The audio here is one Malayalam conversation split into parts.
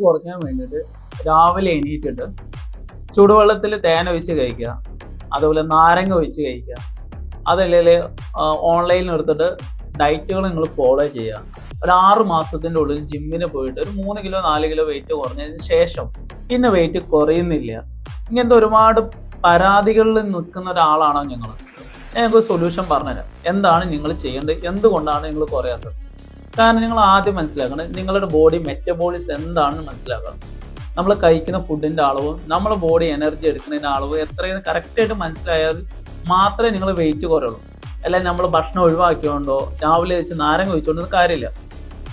കുറയ്ക്കാൻ വേണ്ടിയിട്ട് രാവിലെ എണീറ്റിട്ട് ചൂടുവെള്ളത്തിൽ തേൻ ഒഴിച്ച് കഴിക്കുക, അതുപോലെ നാരങ്ങ ഒഴിച്ച് കഴിക്കുക, അതല്ലെങ്കിൽ ഓൺലൈനിൽ എടുത്തിട്ട് ഡയറ്റുകൾ നിങ്ങൾ ഫോളോ ചെയ്യുക. ഒരു 6 മാസത്തിൻ്റെ ഉള്ളിൽ ജിമ്മിന് പോയിട്ട് ഒരു 3 കിലോ 4 കിലോ വെയിറ്റ് കുറഞ്ഞതിന് ശേഷം പിന്നെ വെയിറ്റ് കുറയുന്നില്ല. ഇങ്ങനത്തെ ഒരുപാട് പരാതികളിൽ നിൽക്കുന്ന ഒരാളാണോ ഞങ്ങൾ? ഞങ്ങൾക്ക് സൊല്യൂഷൻ പറഞ്ഞുതരാം. എന്താണ് നിങ്ങൾ ചെയ്യേണ്ടത്, എന്തുകൊണ്ടാണ് നിങ്ങൾ കുറയാത്തത്? കാരണം നിങ്ങൾ ആദ്യം മനസ്സിലാക്കണം, നിങ്ങളുടെ ബോഡി മെറ്റബോളിസം എന്താണെന്ന് മനസ്സിലാക്കണം. നമ്മൾ കഴിക്കുന്ന ഫുഡിൻ്റെ അളവും നമ്മുടെ ബോഡി എനർജി എടുക്കുന്നതിൻ്റെ അളവ് എത്രയും കറക്റ്റായിട്ട് മനസ്സിലായാൽ മാത്രമേ നിങ്ങൾ വെയിറ്റ് കുറയുള്ളൂ. അല്ല നമ്മൾ ഭക്ഷണം ഒഴിവാക്കിയോണ്ടോ രാവിലെ വെച്ച് നാരങ്ങ ഒഴിച്ചുകൊണ്ടൊന്നും കാര്യമില്ല.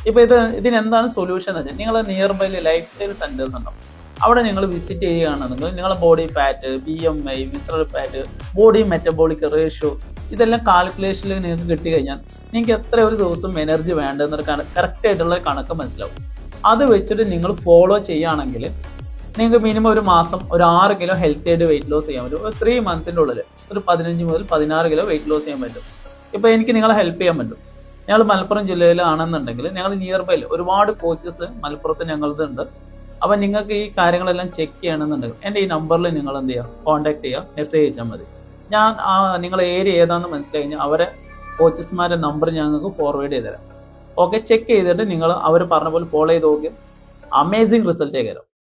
ഇപ്പോൾ ഇതിനെന്താണ് സൊല്യൂഷൻ എന്ന് വെച്ചാൽ, നിങ്ങൾ nearby lifestyle centres ഉണ്ടാവും. അവിടെ നിങ്ങൾ വിസിറ്റ് ചെയ്യുകയാണെന്നെങ്കിൽ നിങ്ങളുടെ body fat, BMI, visceral fat, body metabolic ratio, ഇതെല്ലാം കാൽക്കുലേഷനിൽ നിങ്ങൾക്ക് കിട്ടിക്കഴിഞ്ഞാൽ നിങ്ങൾക്ക് എത്ര ഒരു ദിവസം എനർജി വേണ്ടതെന്നൊരു കറക്റ്റ് ആയിട്ടുള്ള കണക്ക് മനസ്സിലാവും. അത് വെച്ചിട്ട് നിങ്ങൾ ഫോളോ ചെയ്യുകയാണെങ്കിൽ നിങ്ങൾക്ക് മിനിമം ഒരു മാസം ഒരു 6 കിലോ ഹെൽത്തി ആയിട്ട് വെയിറ്റ് ലോസ് ചെയ്യാൻ പറ്റും. ഒരു 3 മന്തിൻ്റെ ഉള്ളിൽ ഒരു 15 മുതൽ 16 കിലോ വെയിറ്റ് ലോസ് ചെയ്യാൻ പറ്റും. ഇപ്പോൾ എനിക്ക് നിങ്ങളെ ഹെൽപ്പ് ചെയ്യാൻ പറ്റും. ഞങ്ങൾ മലപ്പുറം ജില്ലയിലാണെന്നുണ്ടെങ്കിൽ ഞങ്ങൾ നിയർ ബൈ ഒരുപാട് കോച്ചസ് മലപ്പുറത്ത് ഞങ്ങളുണ്ട്. അപ്പം നിങ്ങൾക്ക് ഈ കാര്യങ്ങളെല്ലാം ചെക്ക് ചെയ്യണമെന്നുണ്ടെങ്കിൽ എൻ്റെ ഈ നമ്പറിൽ നിങ്ങൾ എന്ത് ചെയ്യുക, കോൺടാക്ട് ചെയ്യുക, മെസ്സേജ് അയച്ചാൽ മതി. ഞാൻ നിങ്ങളെ ഏരിയ ഏതാണെന്ന് മനസ്സിലായി കഴിഞ്ഞാൽ അവരെ കോച്ചസ്മാരുടെ നമ്പർ ഞങ്ങൾക്ക് ഫോർവേഡ് ചെയ്ത് തരാം. ഓക്കെ, ചെക്ക് ചെയ്തിട്ട് നിങ്ങൾ അവർ പറഞ്ഞ പോലെ ഫോളോ ചെയ്ത് നോക്കി അമേസിങ് റിസൾട്ടേ തരാം.